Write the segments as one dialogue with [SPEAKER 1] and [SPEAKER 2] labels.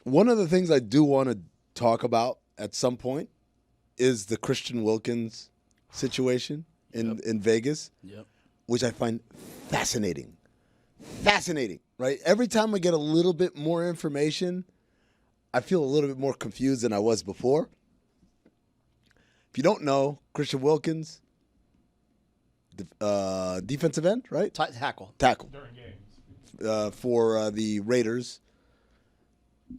[SPEAKER 1] one of the things I do want to talk about at some point is the Christian Wilkins situation in Vegas, which I find fascinating. Fascinating, right? Every time I get a little bit more information, I feel a little bit more confused than I was before. If you don't know, Christian Wilkins, defensive end, right?
[SPEAKER 2] Tackle.
[SPEAKER 1] During games. For the Raiders,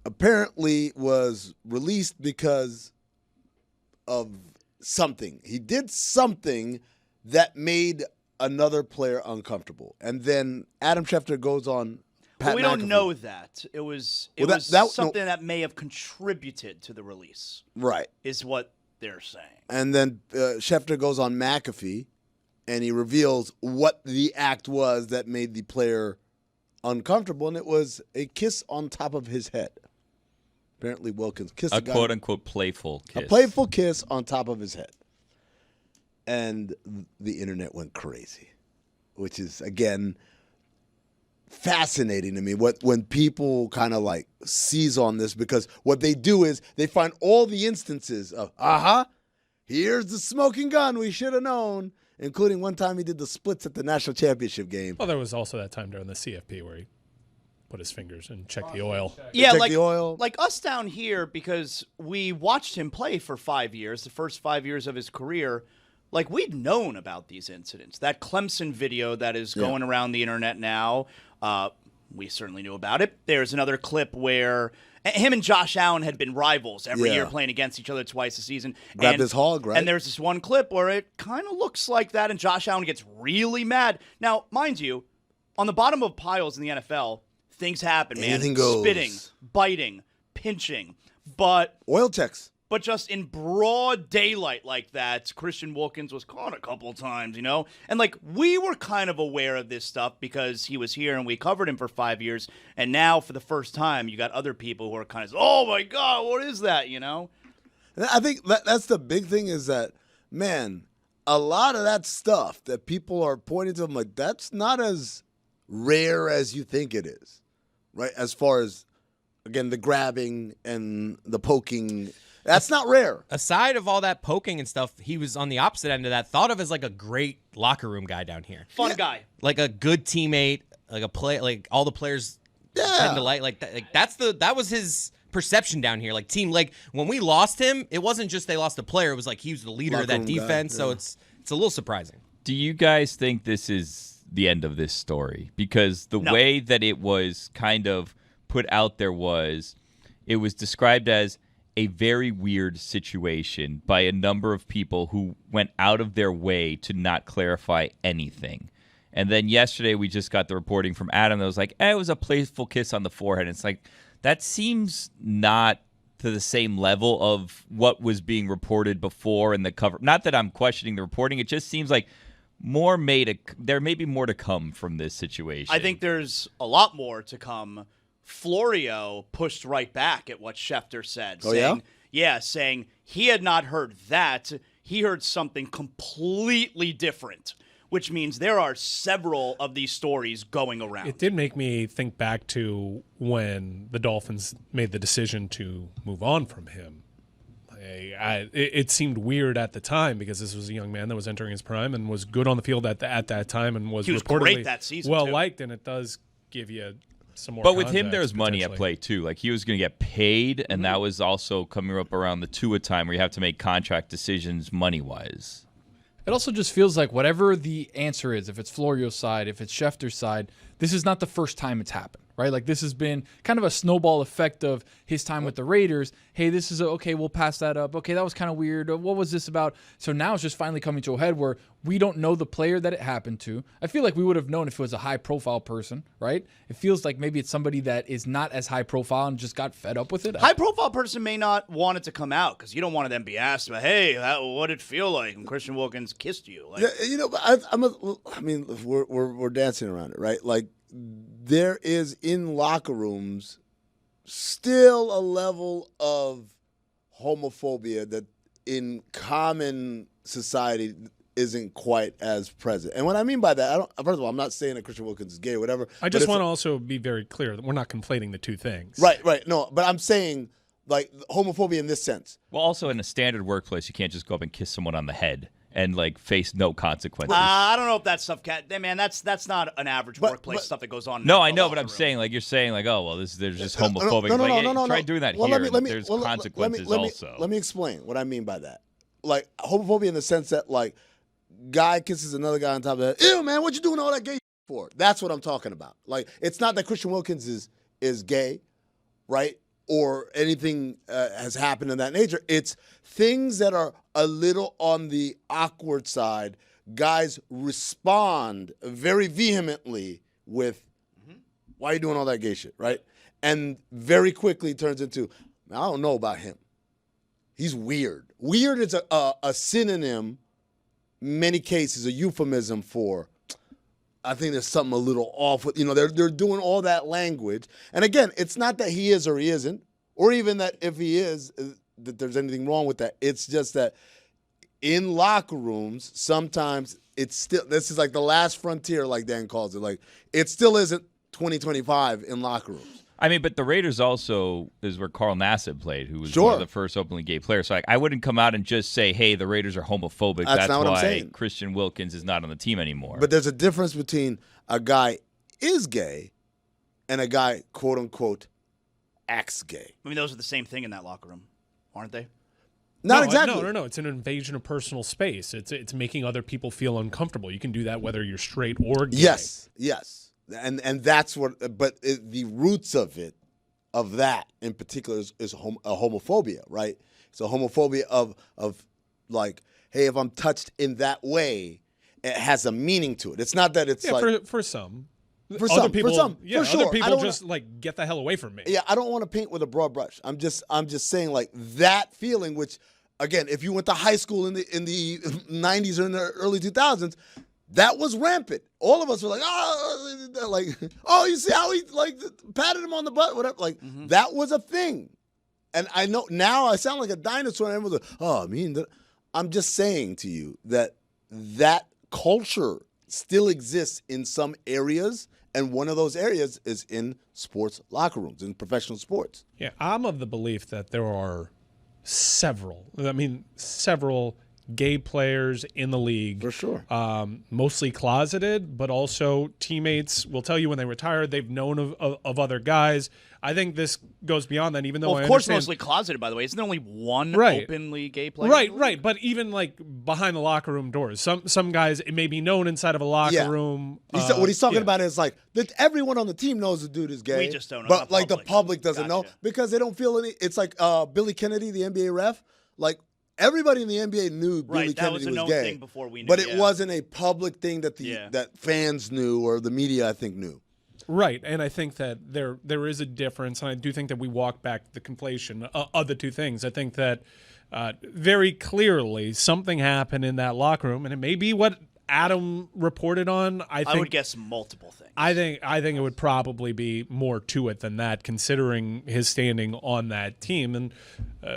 [SPEAKER 1] apparently was released because of something. He did something that made another player uncomfortable. And then Adam Schefter goes on Pat
[SPEAKER 2] we
[SPEAKER 1] McAfee.
[SPEAKER 2] don't know that. It was something that may have contributed to the release.
[SPEAKER 1] Right.
[SPEAKER 2] Is what they're saying.
[SPEAKER 1] And then Schefter goes on McAfee, and he reveals what the act was that made the player uncomfortable, and it was a kiss on top of his head. Apparently Wilkins kissed
[SPEAKER 3] a quote-unquote playful kiss.
[SPEAKER 1] A playful kiss on top of his head. And the internet went crazy, which is, again, fascinating to me when people kind of like seize on this, because what they do is they find all the instances of, here's the smoking gun we should have known, including one time he did the splits at the national championship game.
[SPEAKER 4] Well, there was also that time during the CFP where he put his fingers and checked the oil.
[SPEAKER 2] Yeah,
[SPEAKER 1] check the oil.
[SPEAKER 2] Like us down here, because we watched him play for 5 years, the first 5 years of his career. Like, we'd known about these incidents. That Clemson video that is going around the internet now, we certainly knew about it. There's another clip where him and Josh Allen had been rivals every year, playing against each other twice a season.
[SPEAKER 1] Grabbed his hog, right?
[SPEAKER 2] And there's this one clip where it kind of looks like that, and Josh Allen gets really mad. Now, mind you, on the bottom of piles in the NFL, things happen, man.
[SPEAKER 1] Anything goes.
[SPEAKER 2] Spitting, biting, pinching. But
[SPEAKER 1] oil checks.
[SPEAKER 2] But just in broad daylight like that, Christian Wilkins was caught a couple times, And, like, we were kind of aware of this stuff because he was here and we covered him for 5 years. And now, for the first time, you got other people who are kind of, oh, my God, what is that,
[SPEAKER 1] And I think that's the big thing is that, man, a lot of that stuff that people are pointing to, I'm like, that's not as rare as you think it is, right? As far as, again, the grabbing and the poking. That's not rare.
[SPEAKER 5] Aside of all that poking and stuff, he was on the opposite end of that, thought of as like a great locker room guy down here.
[SPEAKER 2] Fun guy.
[SPEAKER 5] Like a good teammate, like a play, like all the players tend to like that. Like that was his perception down here. Like when we lost him, it wasn't just they lost a player, it was like he was the leader of that defense, so it's a little surprising.
[SPEAKER 3] Do you guys think this is the end of this story? Because the way that it was kind of put out there it was described as a very weird situation by a number of people who went out of their way to not clarify anything. And then yesterday we just got the reporting from Adam that was like, it was a playful kiss on the forehead. And it's like, that seems not to the same level of what was being reported before in the cover. Not that I'm questioning the reporting. It just seems like there may be more to come from this situation.
[SPEAKER 2] I think there's a lot more to come. Florio pushed right back at what Schefter said. Saying he had not heard that. He heard something completely different, which means there are several of these stories going around.
[SPEAKER 4] It did make me think back to when the Dolphins made the decision to move on from him. It seemed weird at the time because this was a young man that was entering his prime and was good on the field at that time and was reportedly
[SPEAKER 2] great that season,
[SPEAKER 4] well-liked, and it does give you some more
[SPEAKER 3] But with him,
[SPEAKER 4] context,
[SPEAKER 3] there's money at play, too. Like, he was going to get paid, and that was also coming up around the Tua time where you have to make contract decisions money-wise.
[SPEAKER 6] It also just feels like whatever the answer is, if it's Florio's side, if it's Schefter's side, this is not the first time it's happened, right? Like, this has been kind of a snowball effect of his time with the Raiders. Hey, this is okay, we'll pass that up. Okay, that was kind of weird. What was this about? So now it's just finally coming to a head where we don't know the player that it happened to. I feel like we would have known if it was a high-profile person, right? It feels like maybe it's somebody that is not as high-profile and just got fed up with it.
[SPEAKER 2] High-profile person may not want it to come out because you don't want them to be asked about, hey, what did it feel like when Christian Wilkins kissed you? Like,
[SPEAKER 1] we're dancing around it, right? Like, there is in locker rooms still a level of homophobia that in common society isn't quite as present. And what I mean by that, first of all, I'm not saying that Christian Wilkins is gay or whatever.
[SPEAKER 4] I just want to also be very clear that we're not conflating the two things.
[SPEAKER 1] Right. No, but I'm saying like homophobia in this sense.
[SPEAKER 3] Well, also in a standard workplace, you can't just go up and kiss someone on the head and like face no consequences.
[SPEAKER 2] I don't know if that's stuff, man. That's not an average workplace stuff that goes on.
[SPEAKER 3] No, I know, but I'm saying like you're saying like, oh well, there's just homophobic.
[SPEAKER 1] No.
[SPEAKER 3] Try doing that here. There's consequences also.
[SPEAKER 1] Let me explain what I mean by that. Like homophobia in the sense that like guy kisses another guy on top of the head. Ew, man, what you doing all that gay for? That's what I'm talking about. Like it's not that Christian Wilkins is gay, right? Or anything has happened in that nature. It's things that are a little on the awkward side. Guys respond very vehemently with, why are you doing all that gay shit, right? And very quickly turns into, I don't know about him. He's weird. Weird is a synonym, many cases, a euphemism for, I think there's something a little off with, they're doing all that language. And again, it's not that he is or he isn't, or even that if he is, that there's anything wrong with that. It's just that in locker rooms, sometimes it's still, this is like the last frontier, like Dan calls it. Like, it still isn't 2025 in locker rooms.
[SPEAKER 3] I mean, but the Raiders also is where Carl Nassib played, who was one of the first openly gay players. So I wouldn't come out and just say, hey, the Raiders are homophobic. That's
[SPEAKER 1] not what I'm
[SPEAKER 3] why
[SPEAKER 1] saying.
[SPEAKER 3] Christian Wilkins is not on the team anymore.
[SPEAKER 1] But there's a difference between a guy is gay and a guy, quote unquote, acts gay.
[SPEAKER 2] I mean, those are the same thing in that locker room, aren't they?
[SPEAKER 1] Not exactly.
[SPEAKER 4] No. It's an invasion of personal space. It's making other people feel uncomfortable. You can do that whether you're straight or gay.
[SPEAKER 1] Yes. And that's what, but the roots of that in particular is a homophobia, right? It's a homophobia of like, hey, if I'm touched in that way, it has a meaning to it. It's not that it's like
[SPEAKER 4] for some.
[SPEAKER 1] For some,
[SPEAKER 4] people
[SPEAKER 1] sure.
[SPEAKER 4] just like get the hell away from me.
[SPEAKER 1] Yeah, I don't want to paint with a broad brush. I'm just saying like that feeling, which again, if you went to high school in the 90s or in the early 2000s, that was rampant. All of us were like, oh, you see how he like patted him on the butt, whatever. Like that was a thing. And I know now I sound like a dinosaur. And everyone's like, oh, I mean, I'm just saying to you that culture still exists in some areas. And one of those areas is in sports locker rooms, in professional sports.
[SPEAKER 4] Yeah, I'm of the belief that there are several gay players in the league.
[SPEAKER 1] For sure.
[SPEAKER 4] Mostly closeted, but also teammates will tell you when they retire they've known of other guys. I think this goes beyond that, even though
[SPEAKER 2] of course mostly closeted, by the way. Isn't there only one openly gay player?
[SPEAKER 4] Right. But even like behind the locker room doors, some guys, it may be known inside of a locker room.
[SPEAKER 1] What he's talking about is like that everyone on the team knows the dude is gay.
[SPEAKER 2] We just don't know.
[SPEAKER 1] But like the public doesn't know because they don't feel any. It's like Billy Kennedy, the NBA ref. Like everybody in the NBA knew Billy Kennedy was gay.
[SPEAKER 2] Thing before we knew,
[SPEAKER 1] but it wasn't a public thing that that fans knew or the media, I think, knew.
[SPEAKER 4] Right, and I think that there is a difference, and I do think that we walk back the conflation of the two things. I think that very clearly something happened in that locker room, and it may be what Adam reported on. I
[SPEAKER 2] would guess multiple things.
[SPEAKER 4] I think it would probably be more to it than that, considering his standing on that team, and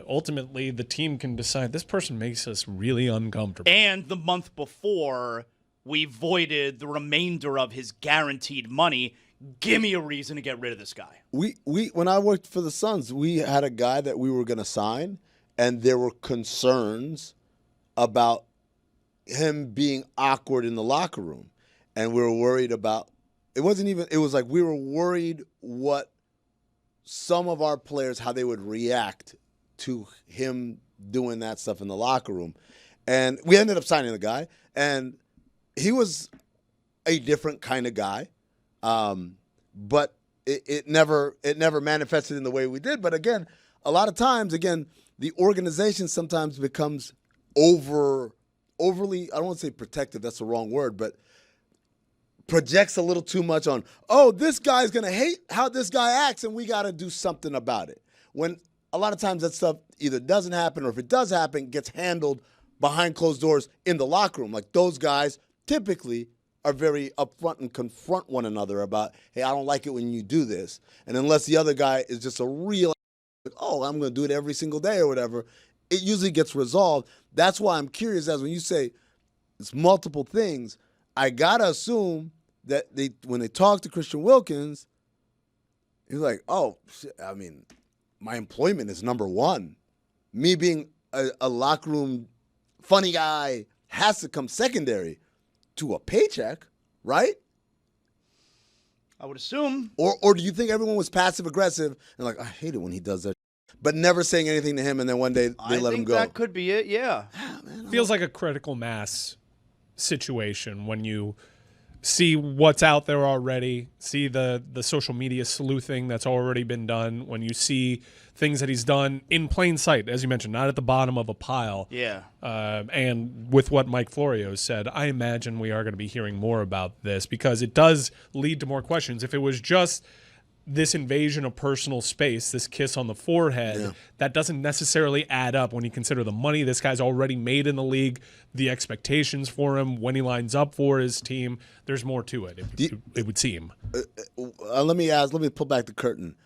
[SPEAKER 4] ultimately the team can decide this person makes us really uncomfortable.
[SPEAKER 2] And the month before, we voided the remainder of his guaranteed money. Give me a reason to get rid of this guy.
[SPEAKER 1] We when I worked for the Suns, we had a guy that we were going to sign, and there were concerns about him being awkward in the locker room, and we were worried about. It was like we were worried what some of our players, how they would react to him doing that stuff in the locker room, and we ended up signing the guy, and he was a different kind of guy. But it never manifested in the way we did. But again, a lot of times, the organization sometimes becomes overly, I don't want to say protective, that's the wrong word, but projects a little too much on, this guy's going to hate how this guy acts and we got to do something about it. When a lot of times that stuff either doesn't happen, or if it does happen, gets handled behind closed doors in the locker room. Like those guys typically are very upfront and confront one another about, hey, I don't like it when you do this. And unless the other guy is just a real, I'm going to do it every single day or whatever, it usually gets resolved. That's why I'm curious as when you say it's multiple things. I gotta assume that when they talk to Christian Wilkins, he's like, oh, shit, I mean, my employment is number one. Me being a locker room funny guy has to come secondary to a paycheck, right?
[SPEAKER 2] I would assume.
[SPEAKER 1] Or do you think everyone was passive aggressive and like, I hate it when he does that, but never saying anything to him, and then one day they let him go?
[SPEAKER 2] That could be it. Yeah.
[SPEAKER 4] Feels like a critical mass situation when you see what's out there already, see the social media sleuthing that's already been done, when you see things that he's done in plain sight, as you mentioned, not at the bottom of a pile.
[SPEAKER 2] Yeah.
[SPEAKER 4] And with what Mike Florio said, I imagine we are going to be hearing more about this because it does lead to more questions. If it was just this invasion of personal space, this kiss on the forehead, that doesn't necessarily add up when you consider the money this guy's already made in the league, the expectations for him, when he lines up for his team. There's more to it, it would seem.
[SPEAKER 1] Let me pull back the curtain.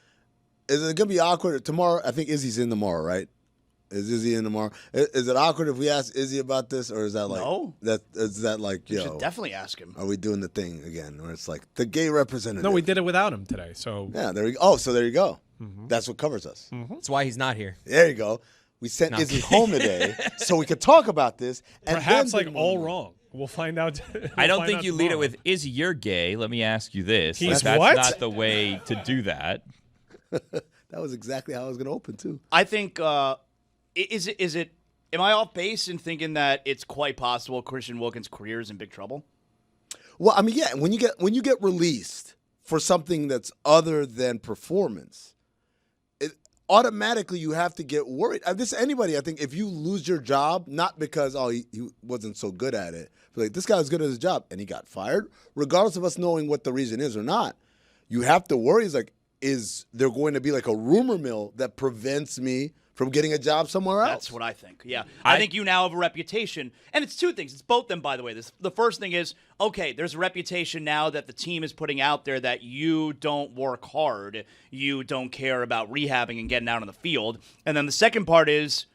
[SPEAKER 1] Is it going to be awkward tomorrow? I think Izzy's in tomorrow, right? Is Izzy in tomorrow? Is it awkward if we ask Izzy about this, or is that like
[SPEAKER 2] You should definitely ask him.
[SPEAKER 1] Are we doing the thing again, where it's like the gay representative?
[SPEAKER 4] No, we did it without him today. So
[SPEAKER 1] yeah, there you go. Oh, so there you go. Mm-hmm. That's what covers us.
[SPEAKER 5] Mm-hmm. That's why he's not here.
[SPEAKER 1] There you go. We sent Izzy home today so we could talk about this. And
[SPEAKER 4] perhaps all wrong. We'll find out.
[SPEAKER 3] I don't think you lead it with, Izzy, you're gay. Let me ask you this.
[SPEAKER 4] He's
[SPEAKER 3] that's
[SPEAKER 4] what?
[SPEAKER 3] not the way to do that.
[SPEAKER 1] That was exactly how I was going to open, too.
[SPEAKER 2] I think, is it, am I off base in thinking that it's quite possible Christian Wilkins' career is in big trouble?
[SPEAKER 1] Well, I mean, yeah, when you get released for something that's other than performance, automatically you have to get worried. Anybody, I think, if you lose your job, not because, he wasn't so good at it, but like, this guy was good at his job and he got fired, regardless of us knowing what the reason is or not, you have to worry. It's like, is there going to be like a rumor mill that prevents me from getting a job somewhere else?
[SPEAKER 2] That's what I think, yeah. I think you now have a reputation, and it's two things. It's both them, by the way. The first thing is, okay, there's a reputation now that the team is putting out there that you don't work hard, you don't care about rehabbing and getting out on the field. And then the second part is,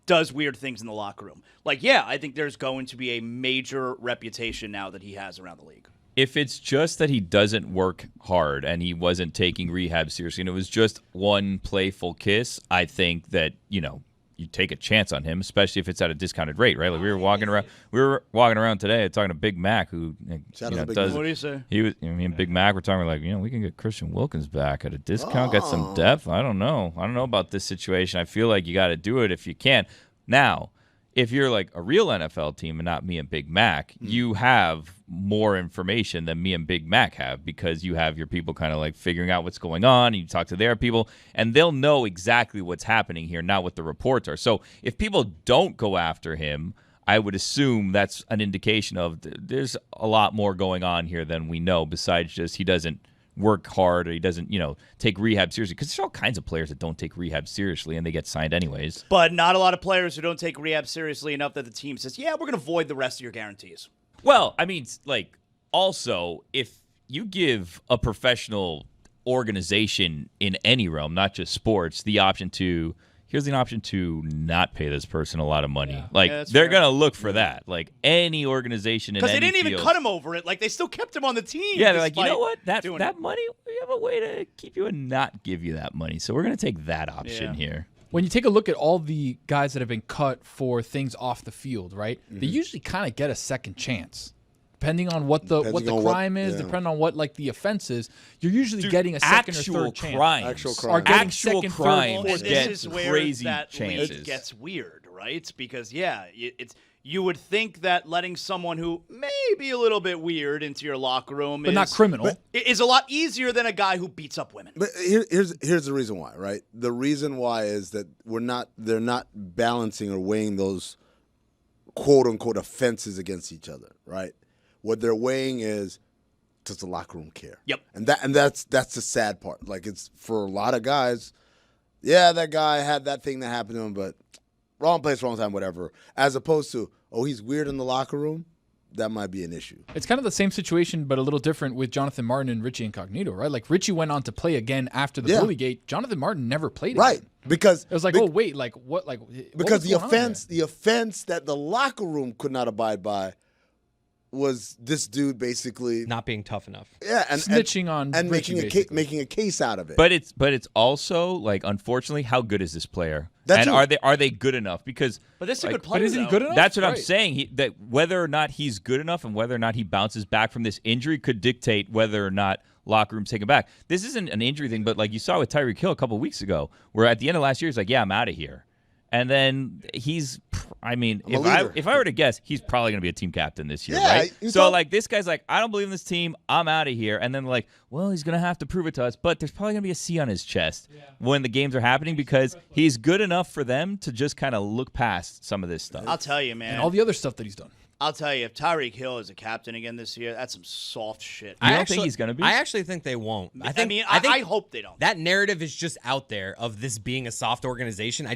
[SPEAKER 2] does weird things in the locker room. Like, yeah, I think there's going to be a major reputation now that he has around the league.
[SPEAKER 3] If it's just that he doesn't work hard and he wasn't taking rehab seriously and it was just one playful kiss, I think that, you take a chance on him, especially if it's at a discounted rate, right? Like we were walking around today talking to Big Mac, who does.
[SPEAKER 2] What do you say?
[SPEAKER 3] Me and Big Mac were talking like, we can get Christian Wilkins back at a discount, get some depth. I don't know about this situation. I feel like you got to do it if you can. Now, if you're like a real NFL team and not me and Big Mac, you have more information than me and Big Mac have because you have your people kind of like figuring out what's going on. And you talk to their people and they'll know exactly what's happening here, not what the reports are. So if people don't go after him, I would assume that's an indication of there's a lot more going on here than we know besides just he doesn't work hard or he doesn't, take rehab seriously. Because there's all kinds of players that don't take rehab seriously and they get signed anyways.
[SPEAKER 2] But not a lot of players who don't take rehab seriously enough that the team says, yeah, we're going to void the rest of your guarantees.
[SPEAKER 3] Well, I mean, like, also, if you give a professional organization in any realm, not just sports, here's an option to not pay this person a lot of money. They're going to look for that. Like any organization in any
[SPEAKER 2] because they didn't
[SPEAKER 3] field.
[SPEAKER 2] even cut him over it. Like they still kept him on the team.
[SPEAKER 3] Yeah, they're like, you know what? That money, we have a way to keep you and not give you that money. So we're going to take that option here.
[SPEAKER 6] When you take a look at all the guys that have been cut for things off the field, right? Mm-hmm. They usually kind of get a second chance. Depending on what the crime is, depending on what like the offense is, you're usually getting a second or third chance.
[SPEAKER 1] Actual
[SPEAKER 3] crimes
[SPEAKER 2] this is where
[SPEAKER 3] crazy
[SPEAKER 2] that
[SPEAKER 3] chances.
[SPEAKER 2] League gets weird, right? Because you would think that letting someone who may be a little bit weird into your locker room
[SPEAKER 6] but not criminal
[SPEAKER 2] is a lot easier than a guy who beats up women.
[SPEAKER 1] But here's the reason why, right? The reason why is that they're not balancing or weighing those quote unquote offenses against each other, right? What they're weighing is, does the locker room care?
[SPEAKER 2] Yep.
[SPEAKER 1] And that's the sad part. Like it's for a lot of guys, yeah, that guy had that thing that happened to him, but wrong place, wrong time, whatever. As opposed to, he's weird in the locker room. That might be an issue.
[SPEAKER 6] It's kind of the same situation, but a little different with Jonathan Martin and Richie Incognito, right? Like Richie went on to play again after the Bullygate. Jonathan Martin never played again.
[SPEAKER 1] Right. Because
[SPEAKER 6] it was like, what? Like what? Like
[SPEAKER 1] because the offense that the locker room could not abide by was this dude basically
[SPEAKER 5] Not being tough enough.
[SPEAKER 1] and
[SPEAKER 6] Snitching on
[SPEAKER 1] and
[SPEAKER 6] Richie,
[SPEAKER 1] making a case out of it.
[SPEAKER 3] But it's also like, unfortunately, how good is this player?
[SPEAKER 1] That's
[SPEAKER 3] and
[SPEAKER 1] true.
[SPEAKER 3] are they good enough? Because
[SPEAKER 2] But this is a
[SPEAKER 3] like,
[SPEAKER 2] good player.
[SPEAKER 6] But is he
[SPEAKER 2] though.
[SPEAKER 6] good enough?
[SPEAKER 3] that's what I'm
[SPEAKER 6] Right.
[SPEAKER 3] saying. That whether or not he's good enough and whether or not he bounces back from this injury could dictate whether or not locker rooms take him back. This isn't an injury thing, but like you saw with Tyreek Hill a couple of weeks ago, where at the end of last year he's like, "Yeah, I'm out of here," and then he's. I mean,
[SPEAKER 1] I'm a leader.
[SPEAKER 3] if I were to guess, he's probably going to be a team captain this year,
[SPEAKER 1] Yeah,
[SPEAKER 3] right?
[SPEAKER 1] you
[SPEAKER 3] So
[SPEAKER 1] told-
[SPEAKER 3] like this guy's like, "I don't believe in this team. I'm out of here," and then like, well, he's going to have to prove it to us, but there's probably going to be a C on his chest when the games are happening because he's good enough for them to just kind of look past some of this stuff.
[SPEAKER 2] I'll tell you, man.
[SPEAKER 6] And all the other stuff that he's done.
[SPEAKER 2] I'll tell you, if Tyreek Hill is a captain again this year, that's some soft shit.
[SPEAKER 3] You don't think he's gonna be?
[SPEAKER 5] I actually think they won't. I think
[SPEAKER 2] I hope they don't.
[SPEAKER 5] that narrative is just out there of this being a soft organization.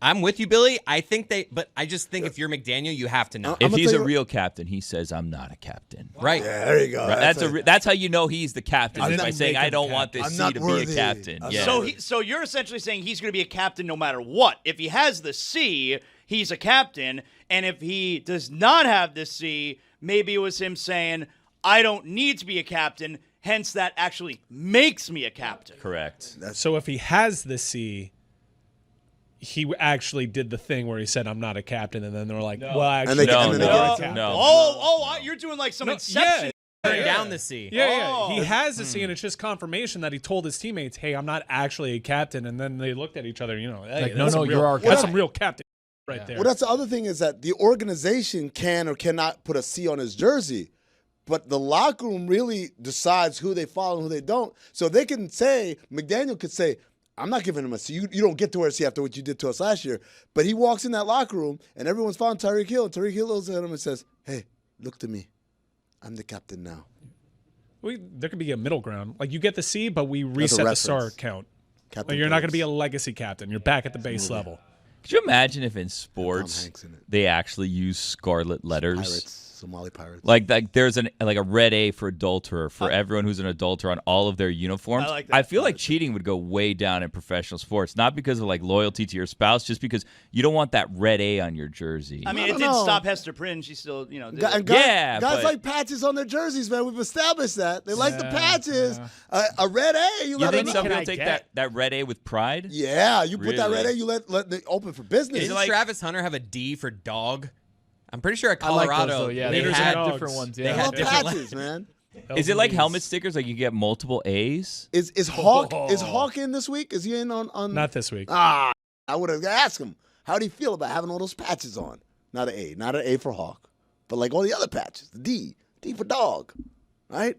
[SPEAKER 5] I'm with you, Billy. But I just think if you're McDaniel, you have to know.
[SPEAKER 3] If
[SPEAKER 1] I'ma
[SPEAKER 3] he's
[SPEAKER 1] tell
[SPEAKER 3] a
[SPEAKER 1] you-
[SPEAKER 3] real captain, he says, "I'm not a captain."
[SPEAKER 5] Right.
[SPEAKER 1] Yeah, there you go.
[SPEAKER 3] Right. That's how you know he's the captain
[SPEAKER 1] I'm
[SPEAKER 3] is
[SPEAKER 1] not
[SPEAKER 3] by saying,
[SPEAKER 4] making
[SPEAKER 3] "I don't
[SPEAKER 4] him
[SPEAKER 3] want
[SPEAKER 1] captain.
[SPEAKER 3] this
[SPEAKER 1] I'm
[SPEAKER 3] C
[SPEAKER 1] not
[SPEAKER 3] to be
[SPEAKER 1] worthy.
[SPEAKER 3] a captain."
[SPEAKER 1] I'm
[SPEAKER 3] Yeah.
[SPEAKER 1] not
[SPEAKER 2] So you're essentially saying he's going to be a captain no matter what. If he has the C, he's a captain, and if he does not have the C, maybe it was him saying, "I don't need to be a captain." Hence, that actually makes me a captain.
[SPEAKER 3] Correct.
[SPEAKER 4] So if he has the C, he actually did the thing where he said, "I'm not a captain," and then they were like, "Well, actually,
[SPEAKER 1] they-
[SPEAKER 3] No,
[SPEAKER 1] and then they
[SPEAKER 3] no,
[SPEAKER 1] get a
[SPEAKER 3] no.
[SPEAKER 2] You're doing like some
[SPEAKER 4] No,
[SPEAKER 2] inception.
[SPEAKER 5] Turn down the C.
[SPEAKER 4] Yeah,
[SPEAKER 2] Oh.
[SPEAKER 4] he has the C, and it's just confirmation that he told his teammates, "Hey, I'm not actually a captain." And then they looked at each other, hey,
[SPEAKER 6] Like,
[SPEAKER 4] that's
[SPEAKER 6] no,
[SPEAKER 4] some
[SPEAKER 6] you're
[SPEAKER 4] real,
[SPEAKER 6] our
[SPEAKER 4] that's
[SPEAKER 6] captain.
[SPEAKER 4] some real captain right there.
[SPEAKER 1] Well, that's the other thing is that the organization can or cannot put a C on his jersey, but the locker room really decides who they follow and who they don't. So they can say, McDaniel could say, "I'm not giving him a C. You don't get to wear a C after what you did to us last year." But he walks in that locker room and everyone's following Tyreek Hill. And Tyreek Hill looks at him and says, "Hey, look to me. I'm the captain now."
[SPEAKER 4] There could be a middle ground. Like, you get the C, but we reset the
[SPEAKER 1] reference.
[SPEAKER 4] star count.
[SPEAKER 1] Captain
[SPEAKER 4] Like, you're not going to be
[SPEAKER 1] Phillips.
[SPEAKER 4] a legacy captain. You're back at the base level.
[SPEAKER 3] Could you imagine if in sports
[SPEAKER 1] Hanks in it.
[SPEAKER 3] they actually use scarlet letters?
[SPEAKER 1] Pirates, Somali Pirates.
[SPEAKER 3] Like there's a red A for adulterer for everyone who's an adulterer on all of their uniforms.
[SPEAKER 2] I like that.
[SPEAKER 3] I feel like cheating would go way down in professional sports, not because of like loyalty to your spouse, just because you don't want that red A on your jersey.
[SPEAKER 2] I mean,
[SPEAKER 1] I
[SPEAKER 2] it
[SPEAKER 1] don't
[SPEAKER 2] did
[SPEAKER 1] know.
[SPEAKER 2] stop Hester Prynne. She still, did
[SPEAKER 1] And
[SPEAKER 2] it.
[SPEAKER 1] guys,
[SPEAKER 3] Yeah,
[SPEAKER 1] guys
[SPEAKER 3] but-
[SPEAKER 1] like patches on their jerseys, man. We've established that. They like the
[SPEAKER 4] Yeah,
[SPEAKER 1] patches. A red A, you
[SPEAKER 3] you
[SPEAKER 1] let
[SPEAKER 3] think
[SPEAKER 1] them
[SPEAKER 3] some
[SPEAKER 1] know.
[SPEAKER 4] can I
[SPEAKER 3] people take
[SPEAKER 4] get?
[SPEAKER 3] that red A with pride?
[SPEAKER 1] Yeah, you put that red
[SPEAKER 3] Really?
[SPEAKER 1] A, you let it open for business.
[SPEAKER 5] Didn't
[SPEAKER 3] like-
[SPEAKER 5] Travis Hunter have a D for dog? I'm pretty sure at
[SPEAKER 6] I like
[SPEAKER 5] Colorado,
[SPEAKER 6] those, though. Yeah,
[SPEAKER 5] they
[SPEAKER 4] Leaders
[SPEAKER 5] had
[SPEAKER 4] and dogs.
[SPEAKER 6] different ones.
[SPEAKER 5] they
[SPEAKER 6] Yeah,
[SPEAKER 1] I
[SPEAKER 5] had
[SPEAKER 1] love
[SPEAKER 5] different
[SPEAKER 1] patches, man.
[SPEAKER 3] Is it like helmet stickers? Like you get multiple A's?
[SPEAKER 1] Is Hawk in this week? Is he in on?
[SPEAKER 4] Not this week.
[SPEAKER 1] I would have asked him how do you feel about having all those patches on. Not an A for Hawk, but like all the other patches. The D for dog, right?